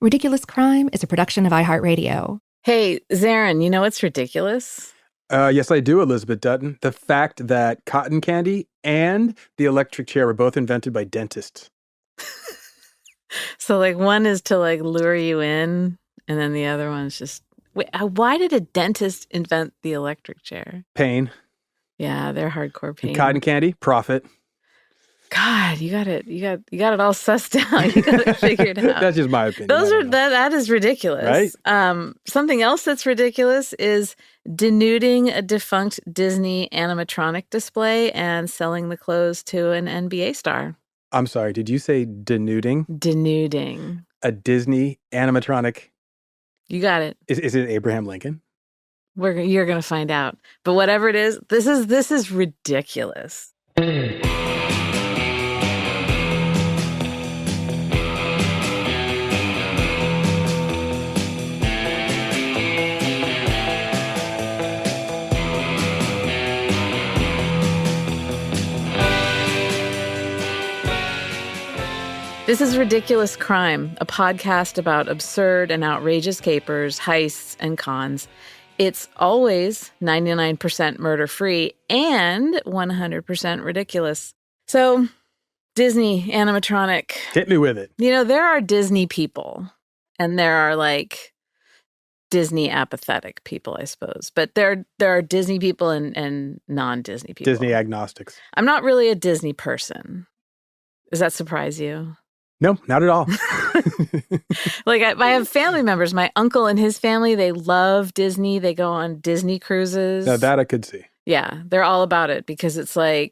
Ridiculous Crime is a production of iHeartRadio. Hey, Zaron, you know what's ridiculous? Yes, I do, Elizabeth Dutton. The fact that cotton candy and the electric chair were both invented by dentists. So, one is to, lure you in, and then the other one's just... Wait, why did a dentist invent the electric chair? Pain. Yeah, they're hardcore pain. And cotton candy, profit. God, you got it all sussed out. You got it figured out. That's just my opinion. That is ridiculous. Right? Something else that's ridiculous is denuding a defunct Disney animatronic display and selling the clothes to an NBA star. I'm sorry, did you say denuding? Denuding. A Disney animatronic. You got it. Is it Abraham Lincoln? You're going to find out. But whatever it is, this is ridiculous. This is Ridiculous Crime, a podcast about absurd and outrageous capers, heists, and cons. It's always 99% murder-free and 100% ridiculous. So, Disney animatronic. Hit me with it. You know, there are Disney people, and there are, Disney apathetic people, I suppose. But there are Disney people and non-Disney people. Disney agnostics. I'm not really a Disney person. Does that surprise you? No, not at all. I have family members. My uncle and his family, they love Disney. They go on Disney cruises. Now that I could see. Yeah, they're all about it because it's they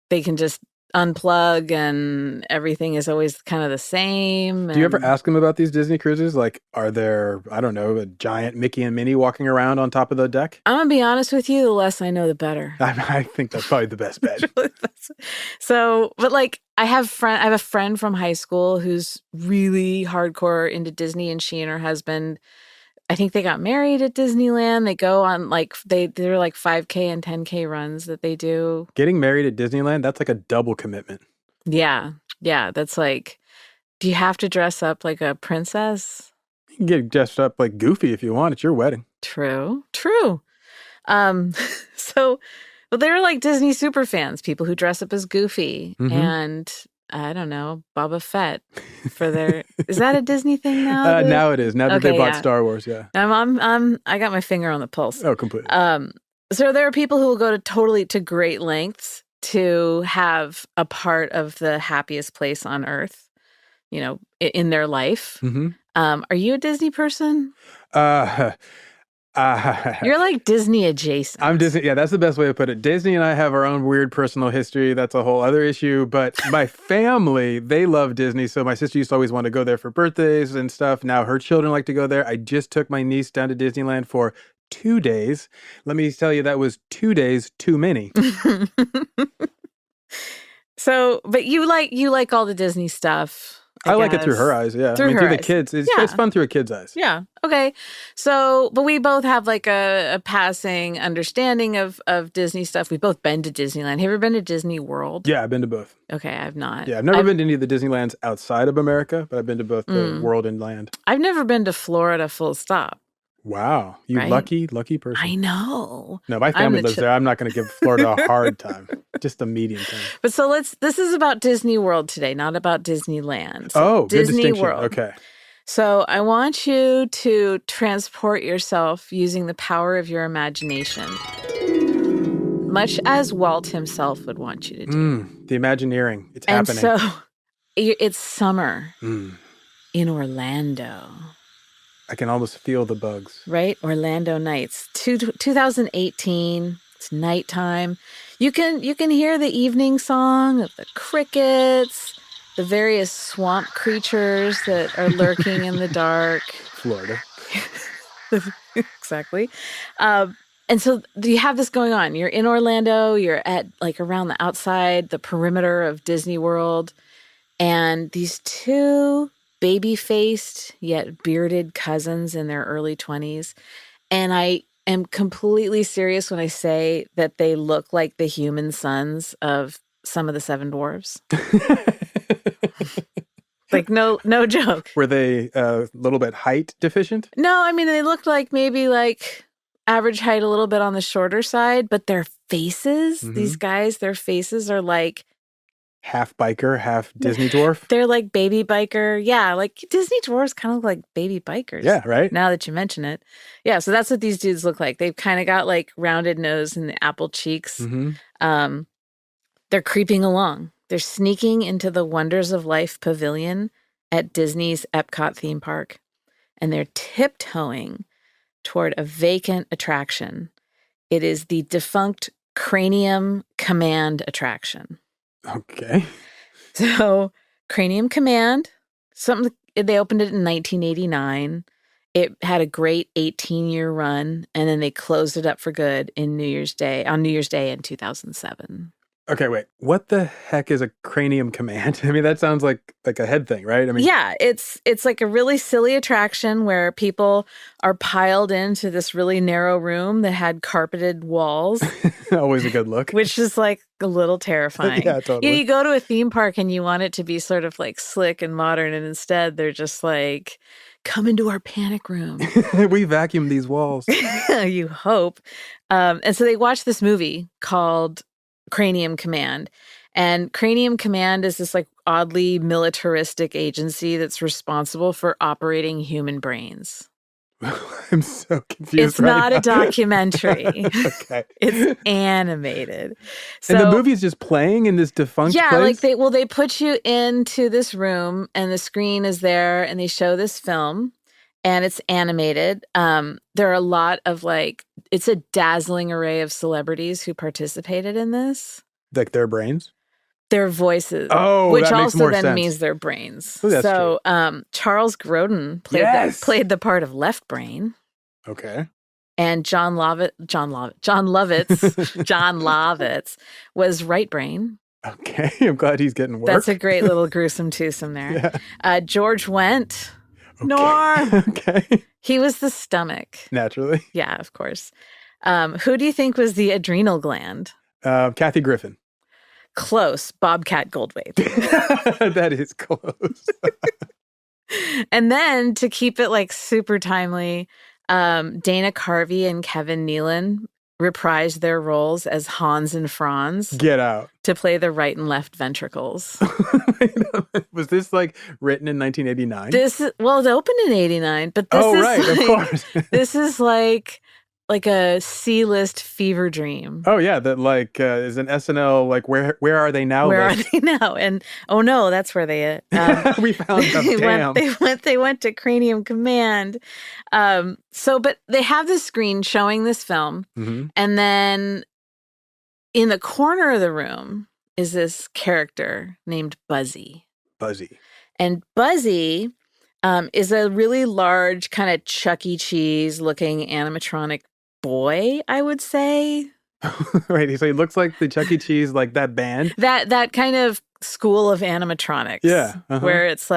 can just unplug and everything is always kind of the same. Do you ever ask them about these Disney cruises? Are there, I don't know, a giant Mickey and Minnie walking around on top of the deck? I'm going to be honest with you, the less I know, the better. I think that's probably the best bet. So, but I have a friend from high school who's really hardcore into Disney, and she and her husband, I think they got married at Disneyland. They go on they're 5K and 10K runs that they do. Getting married at Disneyland, that's like a double commitment. Yeah. Yeah. That's do you have to dress up like a princess? You can get dressed up like Goofy if you want. It's your wedding. True. Well, they're Disney super fans, people who dress up as Goofy and I don't know, Boba Fett for their. Is that a Disney thing now? Now it is. Now that they bought Star Wars, yeah. I got my finger on the pulse. Oh, completely. So there are people who will go to great lengths to have a part of the happiest place on earth, in their life. Mm-hmm. Are you a Disney person? You're Disney adjacent. I'm Disney. Yeah, that's the best way to put it. Disney and I have our own weird personal history. That's a whole other issue. But my family, they love Disney. So my sister used to always want to go there for birthdays and stuff. Now her children like to go there. I just took my niece down to Disneyland for 2 days. Let me tell you, that was 2 days too many. So, but you like all the Disney stuff. I like it through her eyes, yeah. Through the kids. It's fun through a kid's eyes. Yeah. Okay. So, but we both have a passing understanding of Disney stuff. We've both been to Disneyland. Have you ever been to Disney World? Yeah, I've been to both. Okay, I've not. Yeah, I've never been to any of the Disneylands outside of America, but I've been to both the World and Land. I've never been to Florida full stop. Wow. You right? lucky person. I know. No, my family lives there. I'm not going to give Florida a hard time. Just a medium time. But so this is about Disney World today, not about Disneyland. So Disney good distinction. World. Okay. So I want you to transport yourself using the power of your imagination, much as Walt himself would want you to do. The Imagineering. It's happening. And so it's summer in Orlando. I can almost feel the bugs. Right? Orlando nights. 2018. It's nighttime. You can hear the evening song of the crickets, the various swamp creatures that are lurking in the dark. Florida. Exactly. And so you have this going on. You're in Orlando. You're at around the outside, the perimeter of Disney World. And these two baby-faced yet bearded cousins in their early 20s. And I am completely serious when I say that they look like the human sons of some of the Seven Dwarfs. Like, no joke. Were they a little bit height deficient? No, I mean, they looked like maybe like average height, a little bit on the shorter side, but their faces, these guys, their faces are like half biker, half Disney dwarf. They're like baby biker. Yeah, like Disney dwarfs kind of look like baby bikers. Yeah, right? Now that you mention it. Yeah, so that's what these dudes look like. They've kind of got like rounded nose and apple cheeks. They're creeping along. They're sneaking into the Wonders of Life pavilion at Disney's Epcot theme park. And they're tiptoeing toward a vacant attraction. It is the defunct Cranium Command attraction. Okay. So Cranium Command, they opened it in 1989. It had a great 18-year run, and then they closed it up for good on New Year's Day in 2007. Okay, wait. What the heck is a Cranium Command? I mean, that sounds like a head thing, right? I mean, yeah, it's like a really silly attraction where people are piled into this really narrow room that had carpeted walls. Always a good look. Which is like a little terrifying. Yeah, totally. You go to a theme park and you want it to be sort of like slick and modern, and instead they're just like, come into our panic room. We vacuumed these walls. You hope. And so they watched this movie called Cranium Command. And Cranium Command is this like oddly militaristic agency that's responsible for operating human brains. I'm so confused. It's not a documentary. Okay. It's animated. So, and the movie is just playing in this defunct place? Like they put you into this room and the screen is there and they show this film and it's animated. There are a lot of it's a dazzling array of celebrities who participated in this. Like their brains? Their voices. Oh, which that makes also more then sense. means their brains. Oh, that's so Charles Grodin played the part of Left Brain. Okay. And John Lovitz was Right Brain. Okay, I'm glad he's getting work. That's a great little gruesome twosome there. Yeah. George Wendt. Okay. Norm. Okay. He was the stomach. Naturally. Yeah, of course. Who do you think was the adrenal gland? Kathy Griffin. Close. Bobcat Goldthwait. That is close. And then to keep it super timely, Dana Carvey and Kevin Nealon reprised their roles as Hans and Franz. Get out. To play the right and left ventricles. Was this written in 1989? It opened in 89, but this is right, of course. This is like a C-list fever dream. Oh yeah, that is an SNL where are they now? Where are they now? And oh no, that's where they we found them. Damn. They went to Cranium Command. But they have this screen showing this film, and then in the corner of the room is this character named Buzzy. Buzzy. And Buzzy is a really large, kind of Chuck E. Cheese looking animatronic boy, I would say. Right, so he looks like the Chuck E. Cheese, that band. That kind of school of animatronics. Yeah. Where it's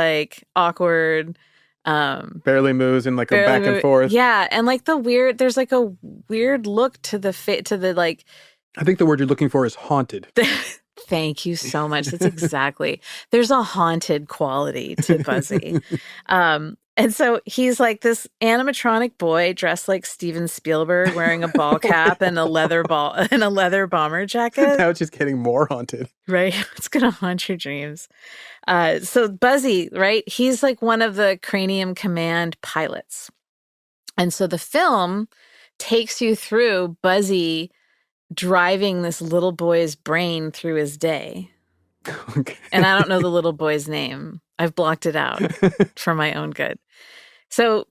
awkward. Barely moves and a back and forth. Yeah, and there's a weird look to the I think the word you're looking for is haunted. Thank you so much. That's exactly. There's a haunted quality to Buzzy. And so he's this animatronic boy dressed like Steven Spielberg, wearing a ball cap and a leather bomber jacket. Now it's just getting more haunted. Right? It's going to haunt your dreams. So Buzzy, right? He's one of the Cranium Command pilots. And so the film takes you through Buzzy driving this little boy's brain through his day. Okay. And I don't know the little boy's name. I've blocked it out for my own good. So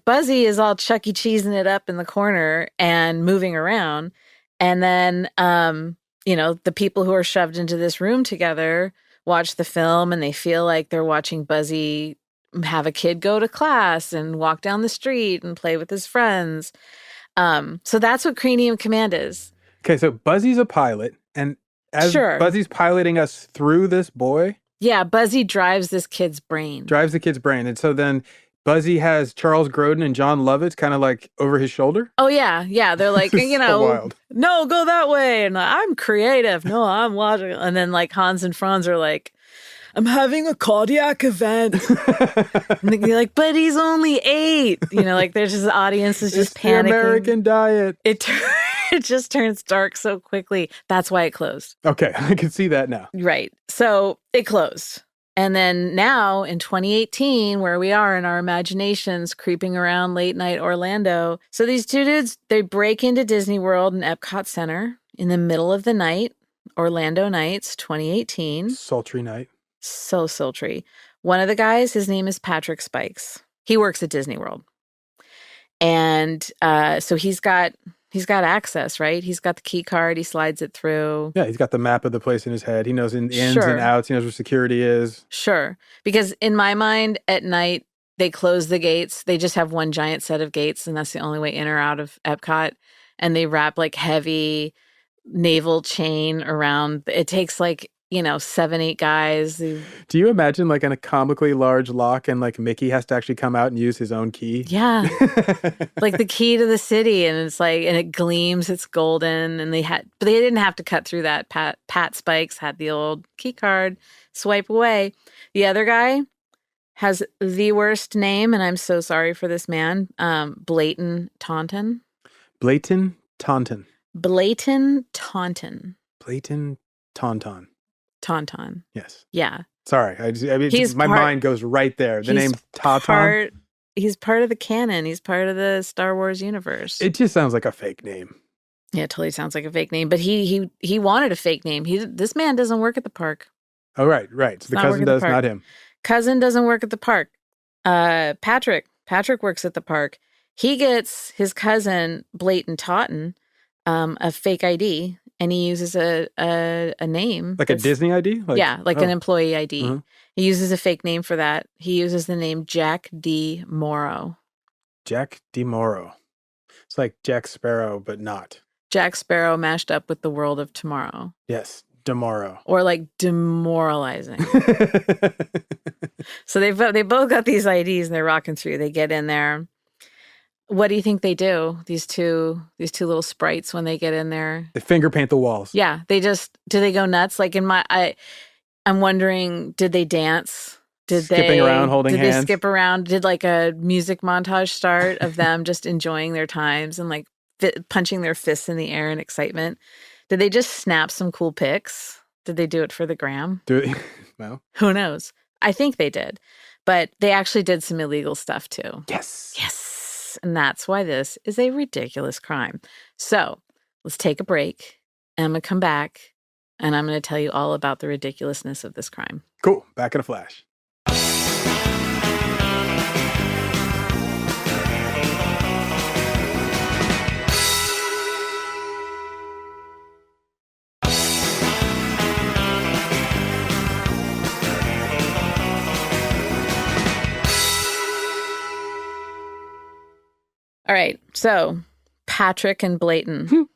Buzzy is all Chuck E. Cheesing it up in the corner and moving around. And then, the people who are shoved into this room together watch the film and they feel like they're watching Buzzy have a kid go to class and walk down the street and play with his friends. So that's what Cranium Command is. Okay, so Buzzy's a pilot, and as Buzzy's piloting us through this boy... Yeah, Buzzy drives this kid's brain. Drives the kid's brain, and so then Buzzy has Charles Grodin and John Lovitz kind of over his shoulder? Oh, yeah. Yeah, they're So wild. No, go that way, and I'm creative. No, I'm logical. And then Hans and Franz are I'm having a cardiac event. And they're like, but he's only 8. Like there's just the audience is just panicking. The American diet. It just turns dark so quickly. That's why it closed. Okay, I can see that now. Right. So it closed. And then now in 2018, where we are in our imaginations creeping around late night Orlando. So these two dudes, they break into Disney World and Epcot Center in the middle of the night, Orlando Nights 2018. Sultry night. So sultry. One of the guys, his name is Patrick Spikes. He works at Disney World. And so he's got access, right? He's got the key card. He slides it through. Yeah, he's got the map of the place in his head. He knows the ins and outs. He knows where security is. Sure. Because in my mind, at night, they close the gates. They just have one giant set of gates, and that's the only way in or out of Epcot. And they wrap like heavy naval chain around. It takes 7, 8 guys. Do you imagine like in a comically large lock and like Mickey has to actually come out and use his own key? Yeah. Like the key to the city, and it's like, and it gleams, it's golden, and but they didn't have to cut through that. Pat Spikes had the old key card, swipe away. The other guy has the worst name, and I'm so sorry for this man, Blatant Taunton. Blatant Taunton. Blatant Taunton. Blatant Taunton. Taunton. Yes. Yeah. Sorry. My mind goes right there. The name Taunton. He's part of the canon. He's part of the Star Wars universe. It just sounds like a fake name. Yeah, it totally sounds like a fake name. But he wanted a fake name. This man doesn't work at the park. Oh, right. So the cousin does, not him. Cousin doesn't work at the park. Patrick works at the park. He gets his cousin, Blatant Taunton, a fake ID. And he uses a name. Like a Disney ID? An employee ID. Uh-huh. He uses a fake name for that. He uses the name Jack D. Morrow. Jack D. Morrow. It's like Jack Sparrow, but not. Jack Sparrow mashed up with the world of tomorrow. Yes, tomorrow. Or like demoralizing. So they both got these IDs and they're rocking through. They get in there. What do you think they do? These two little sprites when they get in there. They finger paint the walls. Yeah, do they go nuts? Like I'm wondering, did they dance? Skipping around, holding hands? Did they skip around? Did like a music montage start of them just enjoying their times and like punching their fists in the air in excitement? Did they just snap some cool pics? Did they do it for the gram? Well, who knows? I think they did, but they actually did some illegal stuff too. Yes. And that's why this is a ridiculous crime. So let's take a break, and I'm going to come back, and I'm going to tell you all about the ridiculousness of this crime. Cool. Back in a flash. All right, so Patrick and Blatant,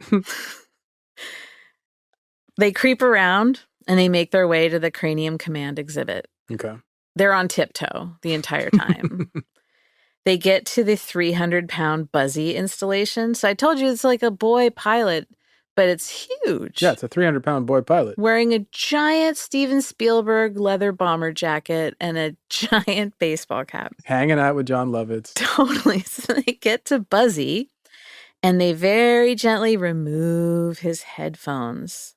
they creep around and they make their way to the Cranium Command exhibit. Okay. They're on tiptoe the entire time. They get to the 300-pound Buzzy installation. So I told you it's like a boy pilot, but it's huge. Yeah, it's a 300-pound boy pilot. Wearing a giant Steven Spielberg leather bomber jacket and a giant baseball cap. Hanging out with John Lovitz. Totally. So they get to Buzzy and they very gently remove his headphones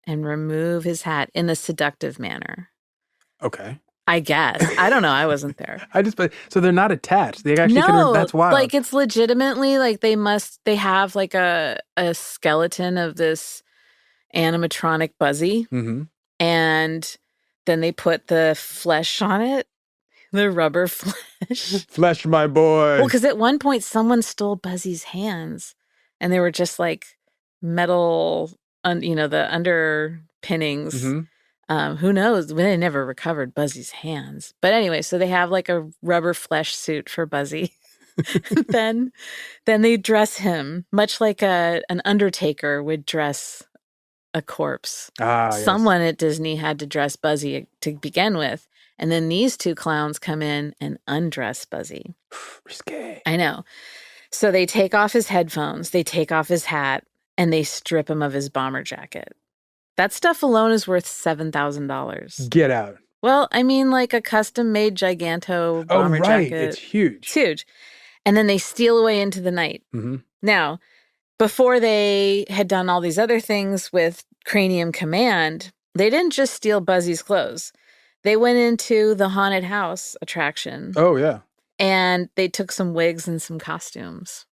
and remove his hat in a seductive manner. Okay. I guess. I don't know. I wasn't there. So they're not attached. They actually can. That's wild. Like it's legitimately like they have like a skeleton of this animatronic Buzzy. Mm-hmm. And then they put the flesh on it. The rubber flesh. Flesh, my boy. Well, because at one point someone stole Buzzy's hands and they were just like metal, the underpinnings. Mm-hmm. Who knows? They never recovered Buzzy's hands. But anyway, so they have like a rubber flesh suit for Buzzy. then they dress him much like an undertaker would dress a corpse. Yes. Someone at Disney had to dress Buzzy to begin with. And then these two clowns come in and undress Buzzy. Risque. I know. So they take off his headphones, they take off his hat, and they strip him of his bomber jacket. That stuff alone is worth $7,000. Get out. Well, I mean, like a custom-made Giganto Oh, bomber right. jacket. It's huge. It's huge. And then they steal away into the night. Mm-hmm. Now, before they had done all these other things with Cranium Command, they didn't just steal Buzzy's clothes. They went into the haunted house attraction. Oh, yeah. And they took some wigs and some costumes.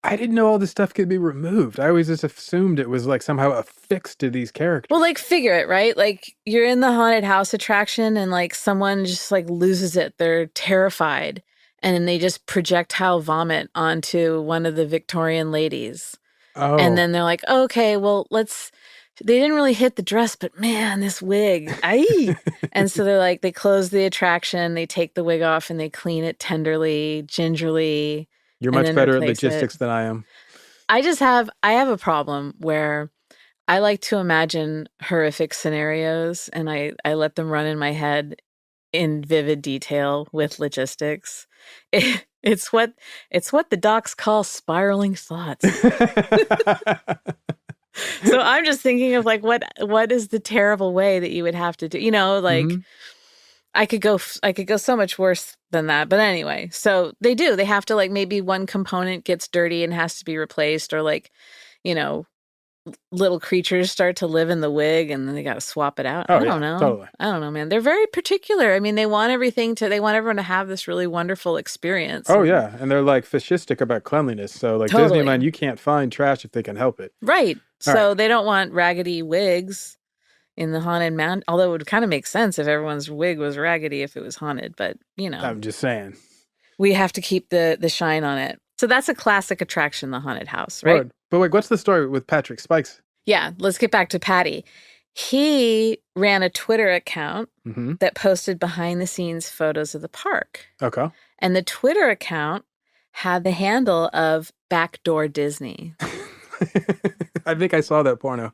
I didn't know all this stuff could be removed. I always just assumed it was like somehow affixed to these characters. Well, like figure it, right? Like you're in the haunted house attraction and like someone just like loses it. They're terrified. And then they just projectile vomit onto one of the Victorian ladies. Oh. And then they're like, okay, well, they didn't really hit the dress, but man, this wig, aye. And so they're like, they close the attraction, they take the wig off and they clean it tenderly, gingerly. You're much better at logistics than I am. I have a problem where I like to imagine horrific scenarios and I let them run in my head in vivid detail with logistics. It's what the docs call spiraling thoughts. So I'm just thinking of like what is the terrible way that you would have to do, like I could go so much worse than that. But anyway, so they have to like maybe one component gets dirty and has to be replaced, or like, little creatures start to live in the wig and then they got to swap it out. I don't know. Totally. I don't know, man. They're very particular. I mean, they want everyone to have this really wonderful experience. Oh, yeah. And they're like fascistic about cleanliness. So like Totally. Disneyland, you can't find trash if they can help it. Right. All So right. they don't want raggedy wigs in the Haunted Mountain. Although it would kind of make sense if everyone's wig was raggedy if it was haunted. But, I'm just saying. We have to keep the shine on it. So that's a classic attraction, the haunted house, right? Word. But like, what's the story with Patrick Spikes? Yeah, let's get back to Patty. He ran a Twitter account that posted behind-the-scenes photos of the park. Okay. And the Twitter account had the handle of Backdoor Disney. I think I saw that porno.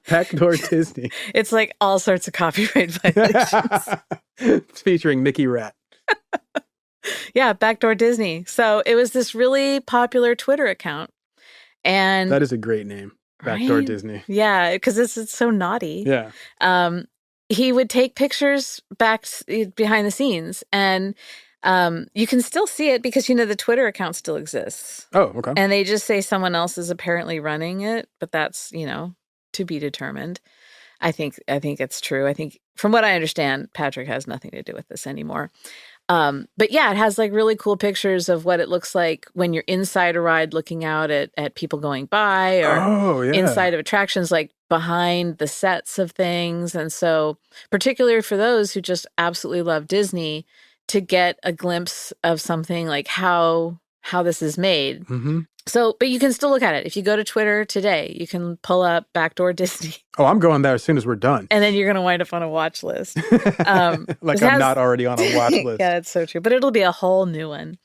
Backdoor Disney. It's like all sorts of copyright violations. It's featuring Mickey Rat. Yeah, Backdoor Disney. So it was this really popular Twitter account. And that is a great name. Backdoor right? Disney. Yeah, because it's so naughty. Yeah. He would take pictures behind the scenes, and you can still see it because the Twitter account still exists. Oh, okay. And they just say someone else is apparently running it, but that's to be determined. I think it's true. I think from what I understand, Patrick has nothing to do with this anymore. But yeah, it has like really cool pictures of what it looks like when you're inside a ride looking out at people going by, or inside of attractions, like behind the sets of things. And so particularly for those who just absolutely love Disney, to get a glimpse of something like how this is made. Mm-hmm. So, but you can still look at it. If you go to Twitter today, you can pull up Backdoor Disney. Oh, I'm going there as soon as we're done. And then you're going to wind up on a watch list. Like I'm not already on a watch list. Yeah, that's so true. But it'll be a whole new one.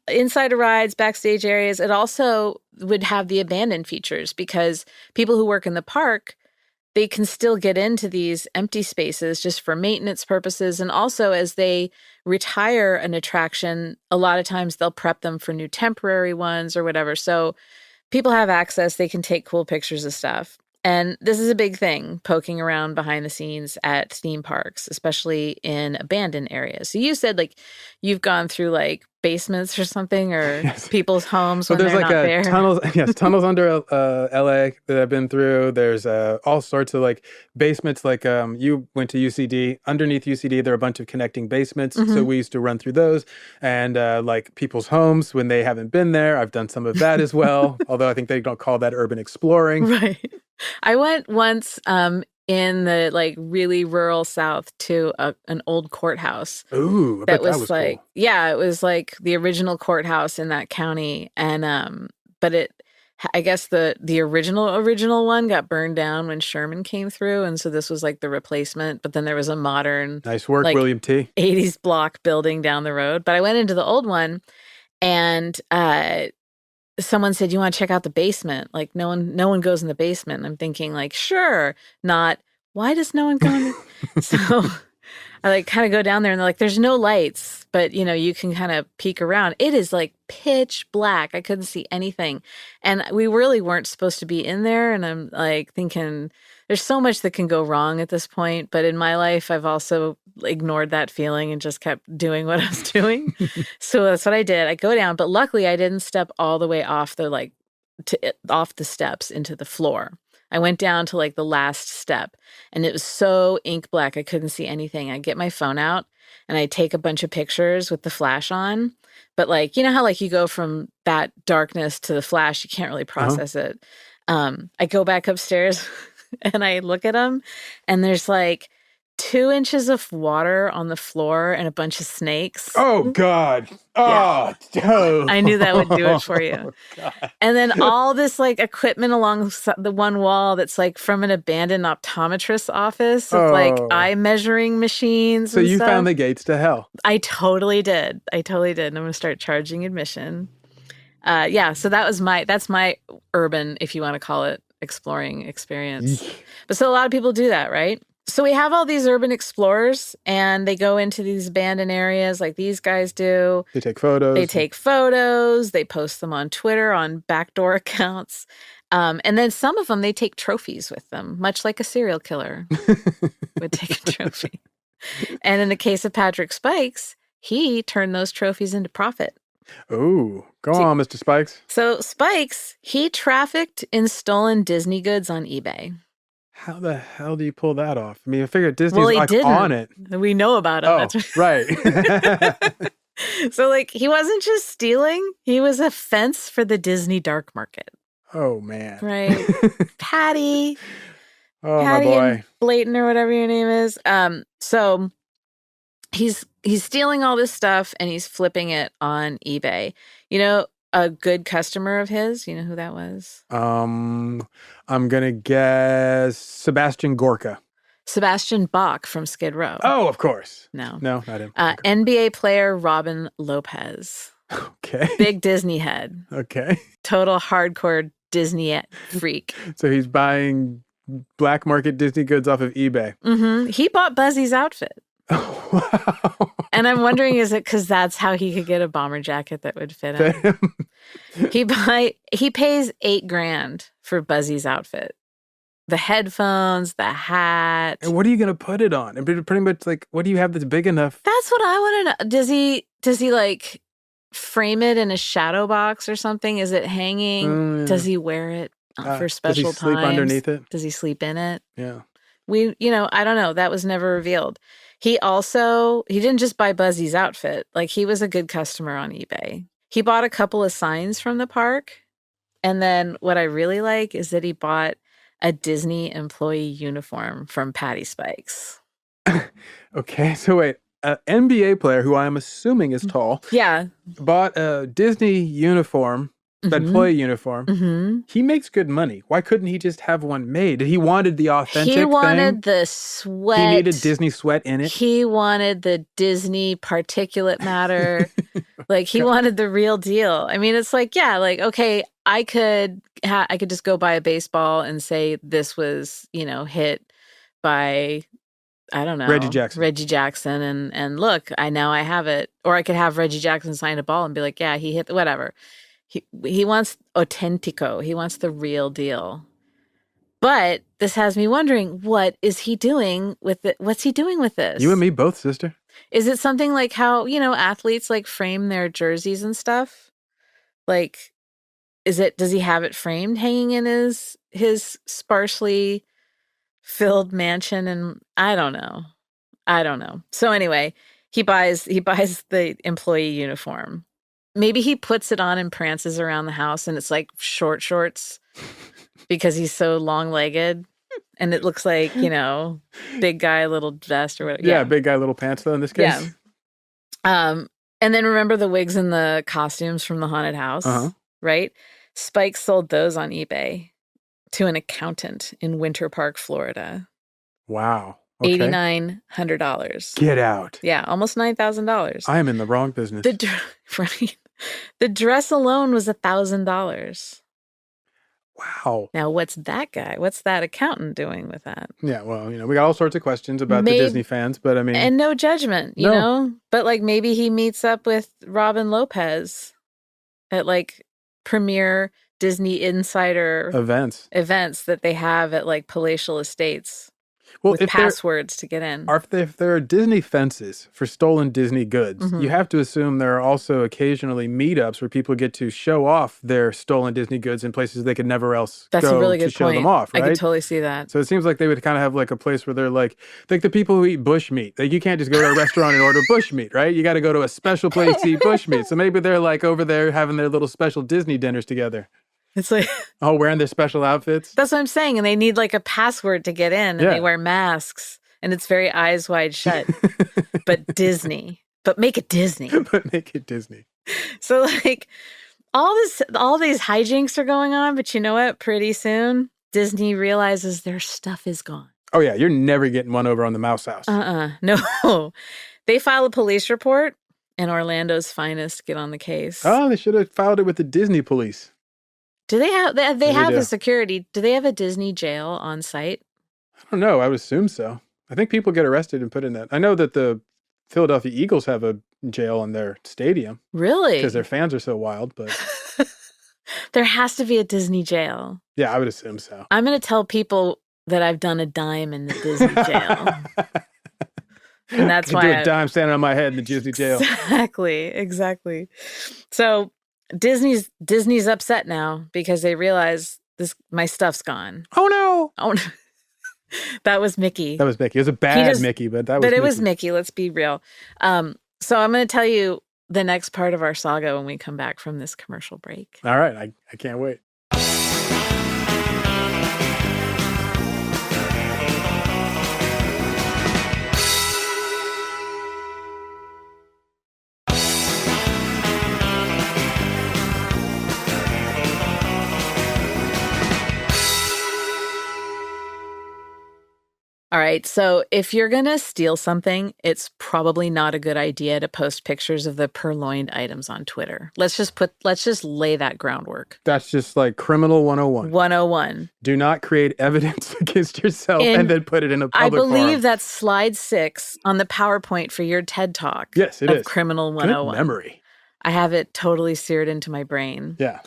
Inside of rides, backstage areas, it also would have the abandoned features because people who work in the park, they can still get into these empty spaces just for maintenance purposes. And also as they retire an attraction, a lot of times they'll prep them for new temporary ones or whatever. So people have access. They can take cool pictures of stuff. And this is a big thing, poking around behind the scenes at theme parks, especially in abandoned areas. So you said like you've gone through like basements or something, or people's homes when they're not there. Tunnels under LA that I've been through. There's all sorts of like basements. Like you went to UCD. Underneath UCD, there are a bunch of connecting basements. Mm-hmm. So we used to run through those, and like people's homes when they haven't been there. I've done some of that as well. Although I think they don't call that urban exploring. Right. I went once in the like really rural South to an old courthouse. Ooh, that was like cool. Yeah, it was like the original courthouse in that county, and but I guess the original one got burned down when Sherman came through, and so this was like the replacement. But then there was a modern, nice work, like, William T. 80s block building down the road. But I went into the old one, and someone said, "You want to check out the basement?" Like no one goes in the basement. And I'm thinking like, sure, not why does no one go in? So I like kind of go down there and they're like, there's no lights, but you know, you can kind of peek around. It is like pitch black. I couldn't see anything. And we really weren't supposed to be in there. And I'm like thinking there's so much that can go wrong at this point. But in my life, I've also ignored that feeling and just kept doing what I was doing. So that's what I did. I go down, but luckily I didn't step all the way off off the steps into the floor. I went down to like the last step and it was so ink black. I couldn't see anything. I get my phone out and I take a bunch of pictures with the flash on. But like, you know how like you go from that darkness to the flash, you can't really process it. I go back upstairs and I look at them and there's like 2 inches of water on the floor and a bunch of snakes. Oh, God. Oh, yeah. I knew that would do it for you. Oh, and then all this like equipment along the one wall that's like from an abandoned optometrist's office of like eye measuring machines. So you found the gates to hell. I totally did. And I'm going to start charging admission. So that's my urban, if you want to call it, exploring experience. But so a lot of people do that, right? So we have all these urban explorers and they go into these abandoned areas like these guys do. They take photos. They post them on Twitter, on backdoor accounts. And then some of them, they take trophies with them, much like a serial killer would take a trophy. And in the case of Patrick Spikes, he turned those trophies into profit. Oh, go on, Mr. Spikes. So Spikes, he trafficked in stolen Disney goods on eBay. How the hell do you pull that off? I mean, I figured Disney's on it. We know about him. Oh, that's right. So, like, he wasn't just stealing. He was a fence for the Disney dark market. Oh, man. Right. Patty. Oh, Patty my boy. And Blayton or whatever your name is. So he's stealing all this stuff and he's flipping it on eBay. You know, a good customer of his, you know who that was? I'm going to guess Sebastian Gorka. Sebastian Bach from Skid Row. Oh, of course. No, not him. Okay. NBA player Robin Lopez. Okay. Big Disney head. Okay. Total hardcore Disney freak. So he's buying black market Disney goods off of eBay. Mm-hmm. He bought Buzzy's outfit. Oh, wow. And I'm wondering, is it because that's how he could get a bomber jacket that would fit him? He pays $8,000 for Buzzy's outfit. The headphones, the hat. And what are you going to put it on? And pretty much like, what do you have that's big enough? That's what I want to know. Does he like frame it in a shadow box or something? Is it hanging? Does he wear it for special times? Does he sleep underneath it? Does he sleep in it? Yeah. I don't know. That was never revealed. He didn't just buy Buzzy's outfit. Like, he was a good customer on eBay. He bought a couple of signs from the park. And then what I really like is that he bought a Disney employee uniform from Patty Spikes. Okay. So wait, an NBA player who I am assuming is tall. Yeah. Bought a Disney uniform. The employee uniform. Mm-hmm. He makes good money. Why couldn't he just have one made? He wanted the authentic thing. He wanted the sweat. He needed Disney sweat in it. He wanted the Disney particulate matter. Like, he wanted the real deal. I mean, it's like, yeah, like, okay, I could just go buy a baseball and say this was, hit by, I don't know, Reggie Jackson. And look, I have it. Or I could have Reggie Jackson sign a ball and be like, yeah, he hit whatever. He wants autentico. He wants the real deal. But this has me wondering, what is he doing with it? What's he doing with this? You and me both, sister. Is it something like how, athletes like frame their jerseys and stuff? Like, does he have it framed hanging in his sparsely filled mansion? And I don't know. So anyway, he buys the employee uniform. Maybe he puts it on and prances around the house and it's like short shorts because he's so long-legged and it looks like, big guy, little vest or whatever. Yeah, big guy, little pants though in this case. Yeah. And then remember the wigs and the costumes from the haunted house, right? Spike sold those on eBay to an accountant in Winter Park, Florida. Wow. Okay. $8,900. Get out. Yeah, almost $9,000. I am in the wrong business. Right. The dress alone was $1,000. Wow. Now, what's that guy? What's that accountant doing with that? Yeah, well, we got all sorts of questions about the Disney fans, but I mean... And no judgment, you know? But, like, maybe he meets up with Robin Lopez at, like, premier Disney Insider events that they have at, like, palatial estates. Well, with passwords to get in. If there are Disney fences for stolen Disney goods, you have to assume there are also occasionally meetups where people get to show off their stolen Disney goods in places they could never else That's go a really good to show point. them off, right? I could totally see that. So it seems like they would kind of have like a place where they're like the people who eat bushmeat. Like you can't just go to a restaurant and order bushmeat, right? You got to go to a special place to eat bushmeat. So maybe they're like over there having their little special Disney dinners together. It's like... Oh, wearing their special outfits? That's what I'm saying. And they need like a password to get in and they wear masks. And it's very eyes wide shut. But Disney. But make it Disney. But make it Disney. So like all these hijinks are going on, but you know what? Pretty soon Disney realizes their stuff is gone. Oh yeah, you're never getting one over on the Mouse House. No. They file a police report and Orlando's finest get on the case. Oh, they should have filed it with the Disney police. Do they have they have a security? Do they have a Disney jail on site? I don't know. I would assume so. I think people get arrested and put in that. I know that the Philadelphia Eagles have a jail in their stadium. Really? Because their fans are so wild, but... There has to be a Disney jail. Yeah, I would assume so. I'm going to tell people that I've done a dime in the Disney jail. And that's why I do a dime standing on my head in the Disney jail. Exactly. So Disney's upset now because they realize my stuff's gone. Oh no! Oh no. That was Mickey. It was a bad Mickey, but that was But it Mickey. was Mickey, let's be real. So I'm going to tell you the next part of our saga when we come back from this commercial break. All right, I can't wait. All right, so if you're going to steal something, it's probably not a good idea to post pictures of the purloined items on Twitter. Let's just lay that groundwork. That's just like criminal 101. 101. Do not create evidence against yourself and then put it in a public forum. I believe that's slide 6 on the PowerPoint for your TED Talk. Yes, it is. Criminal 101. Good memory. I have it totally seared into my brain. Yeah.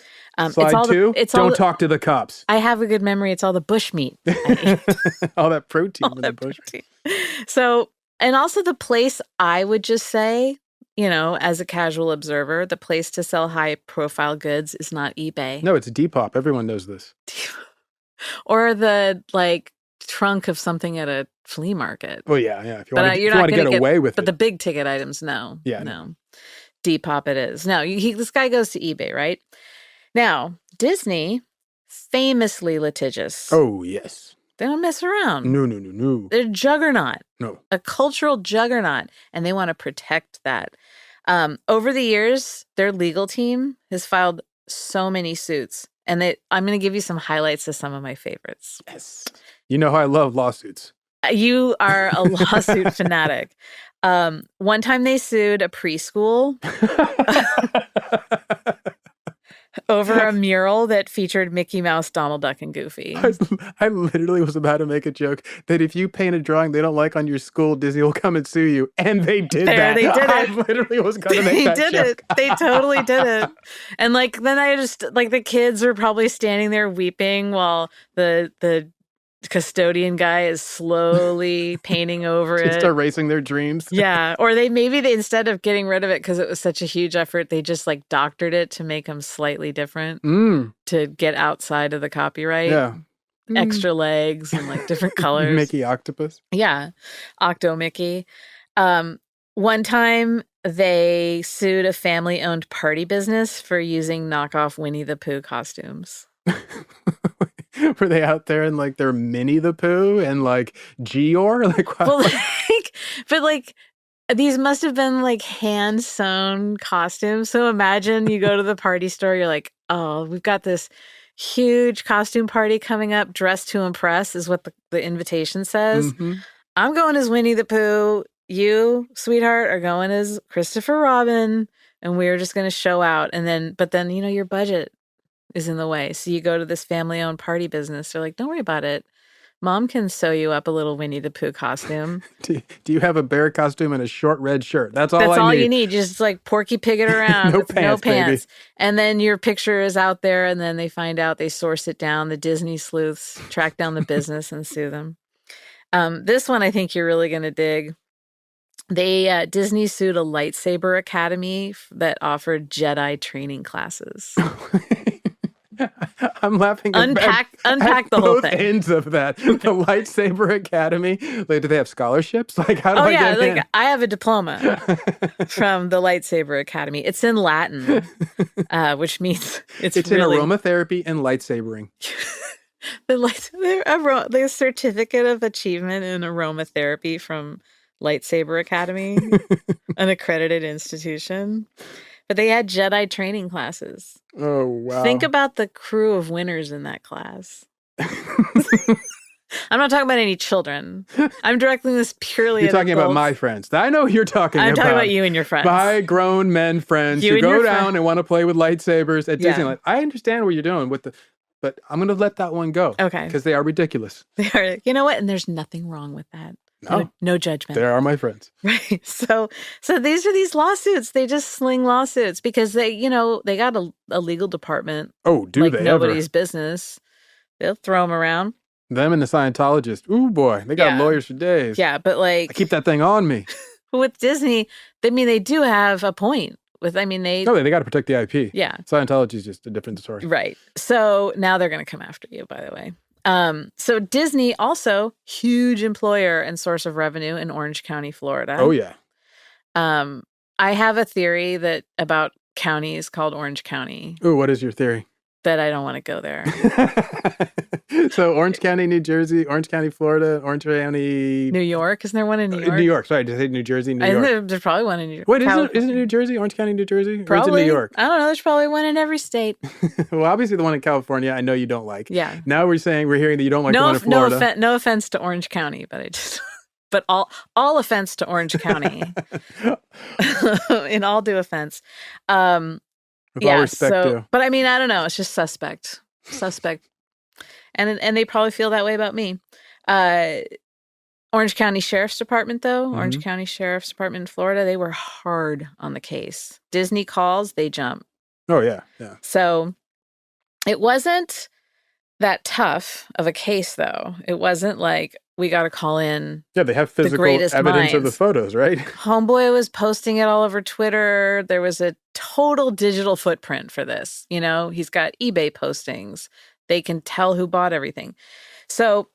Slide 2, don't talk to the cops. I have a good memory. It's all the bushmeat. All that protein in the bushmeat. So, and also the place, I would just say, as a casual observer, the place to sell high profile goods is not eBay. No, it's Depop. Everyone knows this. Or the trunk of something at a flea market. Well, yeah. If you want to get away with it. But the big ticket items, no. Yeah. No. Depop it is. No, this guy goes to eBay, right? Now, Disney, famously litigious. Oh, yes. They don't mess around. No. They're a juggernaut. No. A cultural juggernaut. And they want to protect that. Over the years, their legal team has filed so many suits. And I'm going to give you some highlights of some of my favorites. Yes. You know how I love lawsuits. You are a lawsuit fanatic. One time they sued a preschool over a mural that featured Mickey Mouse, Donald Duck, and Goofy. I literally was about to make a joke that if you paint a drawing they don't like on your school, Disney will come and sue you. And they did that. They did it. I literally was going to make that joke. They did it. They totally did it. And then I just, the kids were probably standing there weeping while the custodian guy is slowly painting over it. Just erasing their dreams. Yeah. Or maybe instead of getting rid of it because it was such a huge effort, they just doctored it to make them slightly different to get outside of the copyright. Yeah. Extra legs and different colors. Mickey Octopus. Yeah. Octo Mickey. One time they sued a family-owned party business for using knockoff Winnie the Pooh costumes. Were they out there in their Minnie the Pooh and Geor? Well, but these must have been hand sewn costumes. So imagine you go to the party store, you're like, oh, we've got this huge costume party coming up, dressed to impress is what the invitation says. Mm-hmm. I'm going as Winnie the Pooh. You, sweetheart, are going as Christopher Robin, and we're just going to show out. But then your budget is in the way. So you go to this family-owned party business. They're like, don't worry about it. Mom can sew you up a little Winnie the Pooh costume. Do you have a bear costume and a short red shirt? That's all That's I all need. you need. Just like Porky Pig it around No with no pants, pants. baby. And then your picture is out there, and then they find out, they source it down. The Disney sleuths track down the business and sue them. This one I think you're really going to dig. Disney sued a lightsaber academy that offered Jedi training classes. I'm laughing. Unpack at the whole both thing. ends of that. The lightsaber academy. Like, do they have scholarships? Like, how do I get in? I have a diploma from the lightsaber academy. It's in Latin, which means it's really... in aromatherapy and lightsabering. The certificate of achievement in aromatherapy from Lightsaber Academy, an accredited institution. But they had Jedi training classes. Oh, wow. Think about the crew of winners in that class. I'm not talking about any children. I'm directing this purely You're at talking adults. about my friends. I know who you're talking about. I'm talking about you and your friends. My grown men friends You who and go your down friend- and want to play with lightsabers at Yeah. Disneyland. I understand what you're doing but I'm going to let that one go. Okay. Because they are ridiculous. They are, you know what? And there's nothing wrong with that. No judgment. They are my friends. Right. So these are these lawsuits. They just sling lawsuits because they got a legal department. Oh, do like they nobody's ever? business. They'll throw them around. Them and the Scientologist. Ooh, boy. They got Yeah. lawyers for days. Yeah, but like I keep that thing on me. with Disney, they do have a point. No, they got to protect the IP. Yeah. Scientology is just a different story. Right. So now they're going to come after you, by the way. So Disney also huge employer and source of revenue in Orange County, Florida. Oh, yeah. I have a theory about counties called Orange County Ooh, what is your theory? that I don't want to go there. So Orange County, New Jersey, Orange County, Florida, Orange County... New York? Isn't there one in New York? New York. Sorry, did I say New Jersey? New I York. think there's probably one in New York. Wait, isn't it New Jersey? Orange County, New Jersey? Or Probably. is it New York? I don't know. There's probably one in every state. Well, obviously the one in California, I know you don't like. Yeah. Now we're hearing that you don't like the one in Florida. No offense to Orange County, but I just... But all offense to Orange County. In all due offense. With all respect, too. But I mean, I don't know. It's just suspect. And they probably feel that way about me. Orange County Sheriff's Department, though, Mm-hmm. Orange County Sheriff's Department in Florida, they were hard on the case. Disney calls, they jump. Oh, yeah. Yeah. So it wasn't that tough of a case, though. It wasn't like we got to call in. Yeah, they have physical greatest evidence of the minds. photos, right? Homeboy was posting it all over Twitter. There was a total digital footprint for this. He's got eBay postings. They can tell who bought everything. So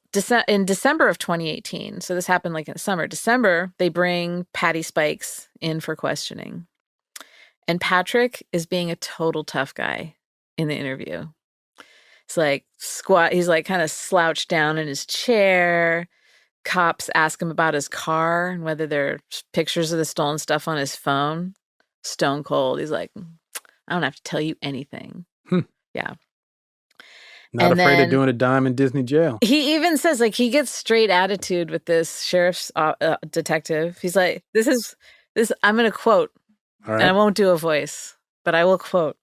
in December of 2018, so this happened like in the summer, December, they bring Patty Spikes in for questioning. And Patrick is being a total tough guy in the interview. It's like he's like kind of slouched down in his chair. Cops ask him about his car and whether there are pictures of the stolen stuff on his phone. Stone cold. He's like, I don't have to tell you anything. Yeah. Not afraid of doing a dime in Disney jail. He even says, like, he gets straight attitude with this sheriff's detective. He's like, this, I'm going to quote, All right. and I won't do a voice, but I will quote.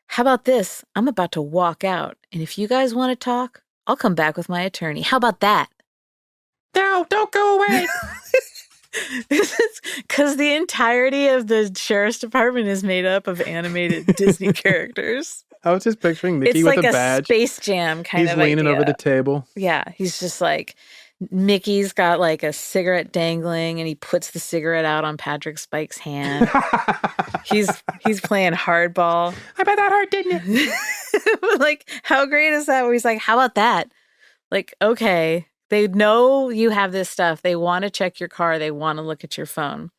How about this? I'm about to walk out, and if you guys want to talk, I'll come back with my attorney. How about that? No, don't go away. Because the entirety of the sheriff's department is made up of animated Disney characters. I was just picturing Mickey It's with like a badge. Space Jam kind He's of leaning idea. over the table. Yeah, he's just like, Mickey's got like a cigarette dangling, and he puts the cigarette out on Patrick Spike's hand. He's playing hardball. I bet that hurt, didn't it? Like, how great is that? Where he's like, how about that? Like, okay, they know you have this stuff. They want to check your car. They want to look at your phone.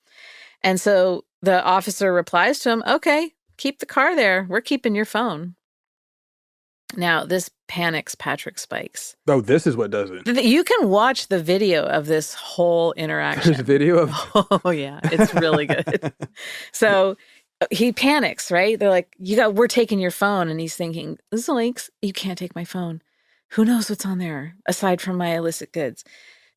And so the officer replies to him, okay, keep the car there. We're keeping your phone. Now, this panics Patrick Spikes. Oh, this is what does it. You can watch the video of this whole interaction. There's a video of... Oh, yeah. It's really good. So he panics, right? They're like, we're taking your phone. And he's thinking, Zoinks, you can't take my phone. Who knows what's on there aside from my illicit goods?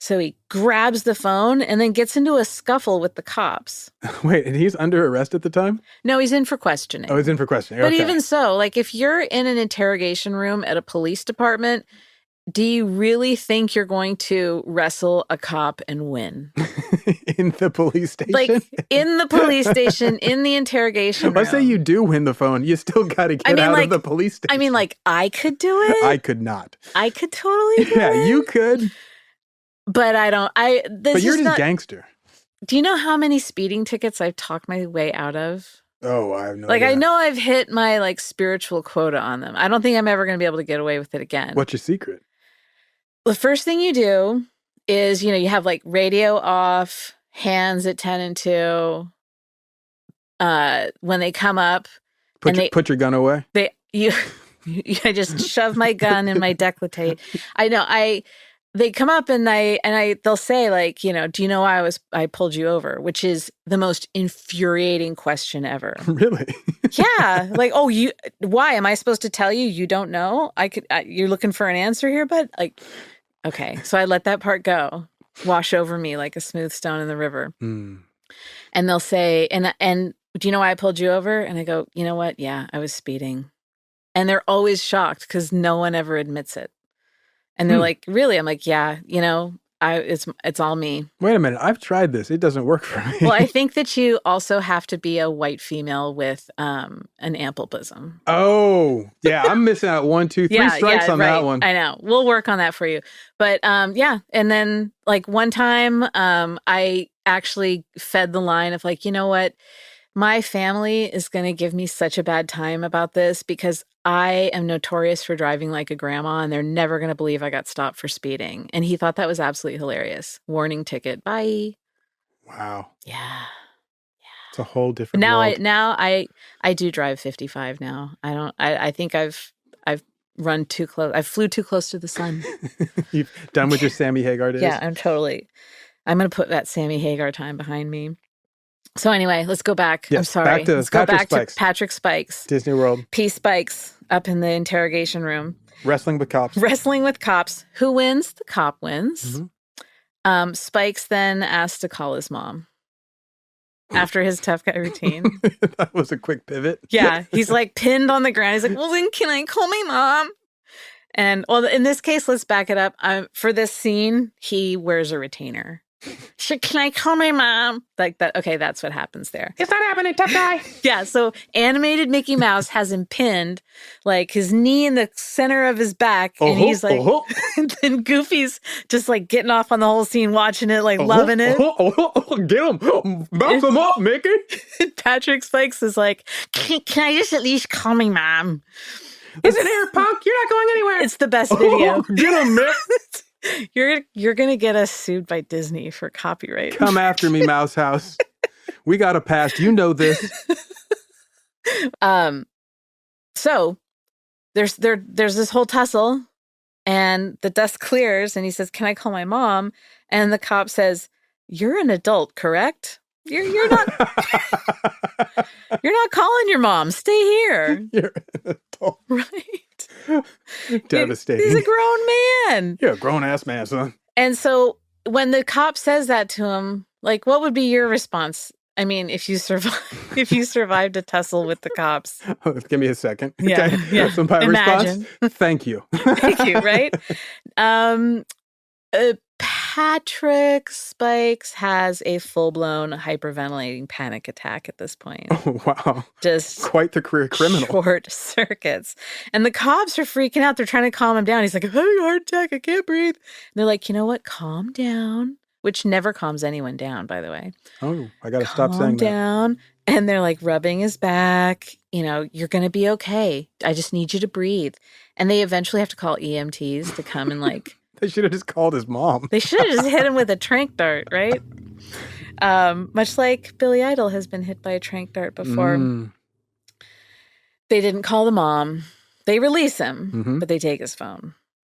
So he grabs the phone and then gets into a scuffle with the cops. Wait, and he's under arrest at the time? No, he's in for questioning. Oh, he's in for questioning. But okay. even so, like if you're in an interrogation room at a police department, do you really think you're going to wrestle a cop and win? In the police station? Like in the police station, in the interrogation room. Let's say you do win the phone. You still got to get out of the police station. I mean, like I could do it. I could not. I could totally do it. Yeah, you could. But I don't. But you're just gangster. Do you know how many speeding tickets I've talked my way out of? Oh, I have no idea. Like, I know I've hit my, like, spiritual quota on them. I don't think I'm ever going to be able to get away with it again. What's your secret? The first thing you do is, you know, you have, like, radio off, hands at 10 and 2. When they come up. Put your gun away? I just shove my gun in my décolleté. I know, they come up and they'll say, like, you know, do you know why I pulled you over? Which is the most infuriating question ever. Really? Yeah. Like, oh, why am I supposed to tell you? You don't know? You're looking for an answer here, but like, okay. So I let that part go, wash over me like a smooth stone in the river. Mm. And they'll say, and do you know why I pulled you over? And I go, you know what? Yeah, I was speeding. And they're always shocked because no one ever admits it. And they're like, really? I'm like, yeah, you know, it's all me. Wait a minute. I've tried this. It doesn't work for me. Well, I think that you also have to be a white female with an ample bosom. Oh, yeah. I'm missing out 1, 2, 3 strikes on that one. I know. We'll work on that for you. But yeah. And then like one time I actually fed the line of like, you know what? My family is going to give me such a bad time about this because I am notorious for driving like a grandma and they're never going to believe I got stopped for speeding. And he thought that was absolutely hilarious. Warning ticket. Bye. Wow. Yeah. It's a whole different world. Now I do drive 55 now. I think I've run too close. I flew too close to the sun. You've done with your Sammy Hagar days? Yeah, I'm going to put that Sammy Hagar time behind me. So anyway, let's go back. Yes, I'm sorry. Let's go back to Patrick Spikes. Disney World. P. Spikes up in the interrogation room. Wrestling with cops. Who wins? The cop wins. Mm-hmm. Spikes then asked to call his mom after his tough guy routine. That was a quick pivot. Yeah. He's like pinned on the ground. He's like, well, then can I call my mom? And well, in this case, let's back it up. For this scene, he wears a retainer. Can I call my mom? Like that. Okay, that's what happens there. It's not happening, tough guy. Yeah, so animated Mickey Mouse has him pinned, like his knee in the center of his back, and he's like, and then Goofy's just like getting off on the whole scene, watching it, like loving it. Get him, bounce him up, Mickey. Patrick Spikes is like, can I just at least call my mom? Listen here, punk, you're not going anywhere. It's the best video. Get him, Mick. You're gonna get us sued by Disney for copyright. Come after me, Mouse House. We got a past. You know this. So there's this whole tussle, and the dust clears, and he says, "Can I call my mom?" And the cop says, "You're an adult, correct? You're not. You're not calling your mom. Stay here. You're an adult, right?" Devastating. He's a grown man. You're a grown-ass man, son. And so when the cop says that to him, like, what would be your response? I mean, if you survived a tussle with the cops. Oh, give me a second. Yeah. Okay. Yeah. So my response, thank you. Thank you, right? Patrick Spikes has a full-blown hyperventilating panic attack at this point. Oh, wow. Just quite the career criminal. Short circuits. And the cops are freaking out. They're trying to calm him down. He's like, I'm having a heart attack. I can't breathe. And they're like, you know what? Calm down. Which never calms anyone down, by the way. Oh, I got to stop saying that. Calm down. And they're like rubbing his back. You know, you're going to be okay. I just need you to breathe. And they eventually have to call EMTs to come and like... They should have just called his mom. They should have just hit him with a tranq dart, right? Much like Billy Idol has been hit by a tranq dart before. They didn't call the mom. They release him, but they take his phone,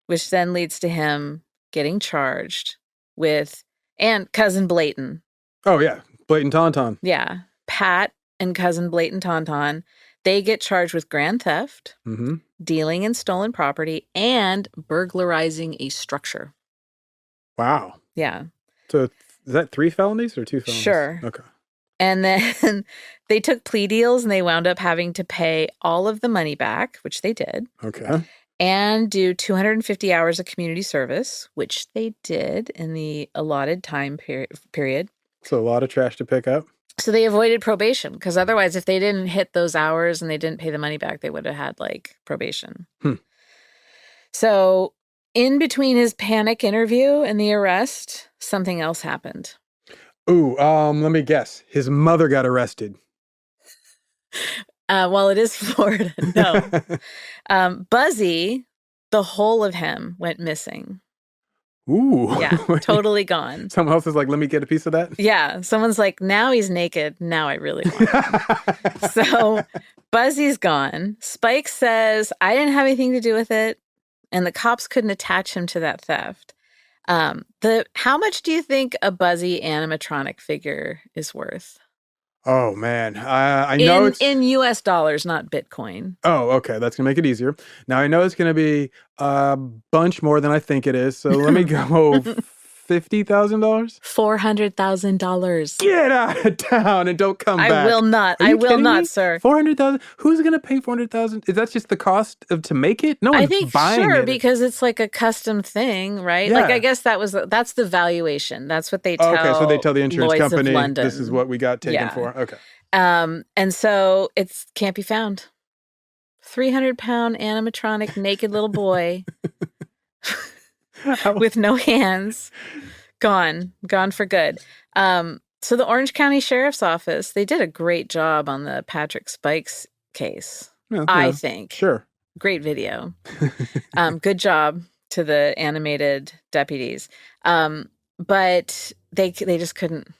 which then leads to him getting charged with, and Cousin Blayton. Oh, yeah. Blayton Tauntaun. Yeah. Pat and Cousin Blayton Tauntaun. They get charged with grand theft, dealing in stolen property, and burglarizing a structure. Wow. Yeah. So is that 3 felonies or 2 felonies? Sure. Okay. And then they took plea deals and they wound up having to pay all of the money back, which they did. Okay. And do 250 hours of community service, which they did in the allotted time period. So a lot of trash to pick up. So they avoided probation because otherwise, if they didn't hit those hours and they didn't pay the money back, they would have had like probation. So in between his panic interview and the arrest, something else happened. Ooh, let me guess. His mother got arrested. Well, it is Florida. No. Buzzy, the whole of him went missing. Ooh. Yeah, totally gone. Someone else is like, let me get a piece of that? Yeah, someone's like, now he's naked. Now I really want him. So Buzzy's gone. Spike says, I didn't have anything to do with it. And the cops couldn't attach him to that theft. How much do you think a Buzzy animatronic figure is worth? Oh, man. I know it's... In U.S. dollars, not Bitcoin. Oh, okay. That's going to make it easier. Now, I know it's going to be a bunch more than I think it is. So let me go $50,000? $400,000. Get out of town and don't come back. I will not. Are you I will kidding not, me? sir. $400,000? Who's going to pay $400,000? Is that just the cost to make it? No one's I think buying sure it. because it's like a custom thing, right? Yeah. Like I guess that's the valuation. That's what they tell. Okay, so they tell the insurance Lloyd's of company London. this is what we got taken for. Okay. And so it can't be found. 300-pound animatronic naked little boy with no hands. Gone for good. So the Orange County Sheriff's Office, they did a great job on the Patrick Spikes case, I think. Sure. Great video. Good job to the animated deputies. But they just couldn't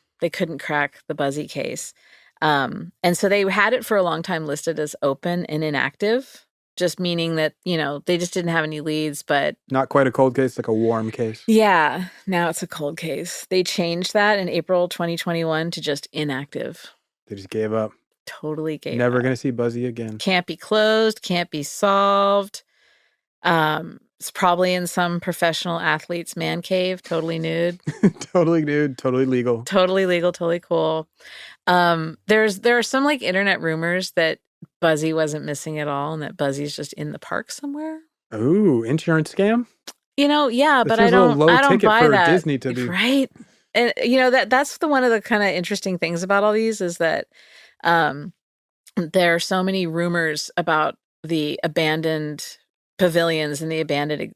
crack the Buzzy case. And so they had it for a long time listed as open and inactive, just meaning that, they just didn't have any leads, but... Not quite a cold case, like a warm case. Yeah, now it's a cold case. They changed that in April 2021 to just inactive. They just gave up. Totally gave up. Never going to see Buzzy again. Can't be closed, can't be solved. It's probably in some professional athlete's man cave, totally nude. Totally nude, totally legal. Totally legal, totally cool. There are some like internet rumors that Buzzy wasn't missing at all and that Buzzy's just in the park somewhere. Ooh, insurance scam? Yeah, That but I seems a little don't low I don't ticket buy for that. Disney to be. Right. And that's one of the kind of interesting things about all these is that there are so many rumors about the abandoned pavilions and the abandoned,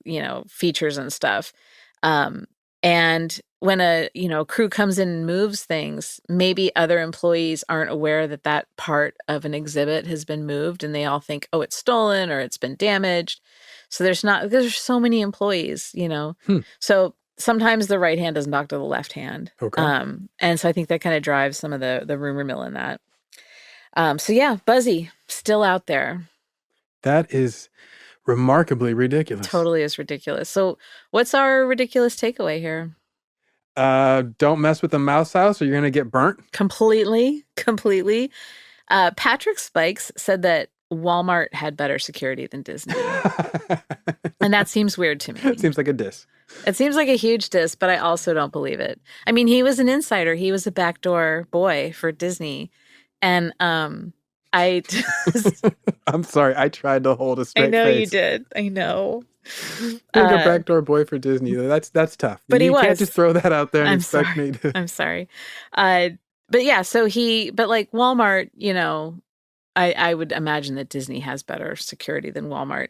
features and stuff. And when a, crew comes in and moves things, maybe other employees aren't aware that part of an exhibit has been moved and they all think, oh, it's stolen or it's been damaged. So there's so many employees, So sometimes the right hand doesn't talk to the left hand. Okay. And so I think that kind of drives some of the rumor mill in that. So yeah, Buzzy still out there. That is remarkably ridiculous. Totally is ridiculous. So what's our ridiculous takeaway here? Don't mess with the mouse house or you're going to get burnt. Completely. Patrick Spikes said that Walmart had better security than Disney. And that seems weird to me. It seems like a diss. It seems like a huge diss, but I also don't believe it. I mean, he was an insider. He was a backdoor boy for Disney. And I'm sorry. I tried to hold a straight face. I know you did. I know. Being a backdoor boy for Disney, that's tough. But you can't just throw that out there and expect me to. I'm sorry. But yeah, but like Walmart, I would imagine that Disney has better security than Walmart.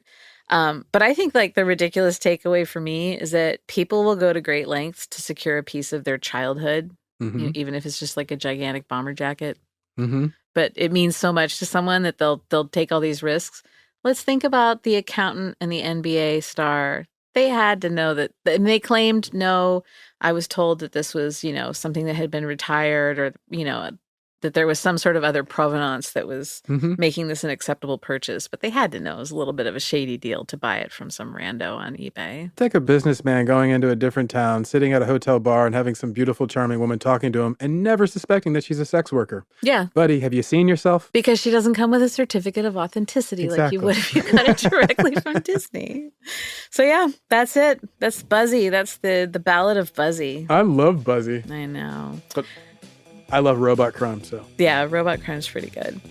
But I think like the ridiculous takeaway for me is that people will go to great lengths to secure a piece of their childhood, even if it's just like a gigantic bomber jacket. Mm-hmm. But it means so much to someone that they'll take all these risks. Let's think about the accountant and the NBA star. They had to know that, and they claimed, no, I was told that this was, something that had been retired or, that there was some sort of other provenance that was making this an acceptable purchase, but they had to know it was a little bit of a shady deal to buy it from some rando on eBay. Take a businessman going into a different town, sitting at a hotel bar and having some beautiful, charming woman talking to him and never suspecting that she's a sex worker. Yeah. Buddy, have you seen yourself? Because she doesn't come with a certificate of authenticity like you would if you got it directly from Disney. So yeah, that's it. That's Buzzy. That's the Ballad of Buzzy. I love Buzzy. I know. But I love robot crime, so. Yeah, robot crime's pretty good.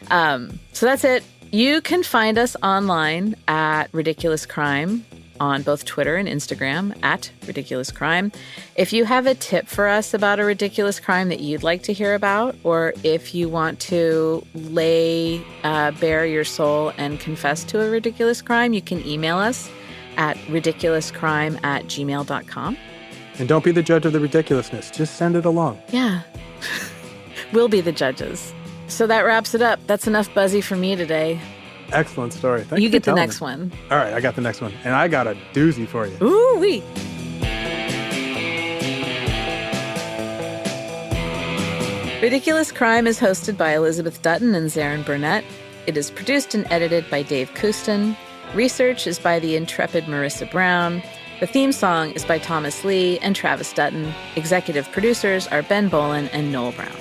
So that's it. You can find us online at Ridiculous Crime on both Twitter and Instagram at Ridiculous Crime. If you have a tip for us about a ridiculous crime that you'd like to hear about, or if you want to lay bare your soul and confess to a ridiculous crime, you can email us at ridiculouscrime@gmail.com. And don't be the judge of the ridiculousness. Just send it along. Yeah. We'll be the judges. So that wraps it up. That's enough Buzzy for me today. Excellent story. Thank you get the for telling next me. one. All right, I got the next one. And I got a doozy for you. Ooh-wee. Ridiculous Crime is hosted by Elizabeth Dutton and Zaron Burnett. It is produced and edited by Dave Kustin. Research is by the intrepid Marissa Brown. The theme song is by Thomas Lee and Travis Dutton. Executive producers are Ben Bolin and Noel Brown.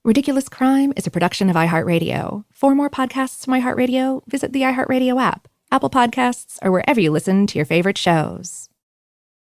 Ridiculous Crime is a production of iHeartRadio. For more podcasts from iHeartRadio, visit the iHeartRadio app, Apple Podcasts, or wherever you listen to your favorite shows.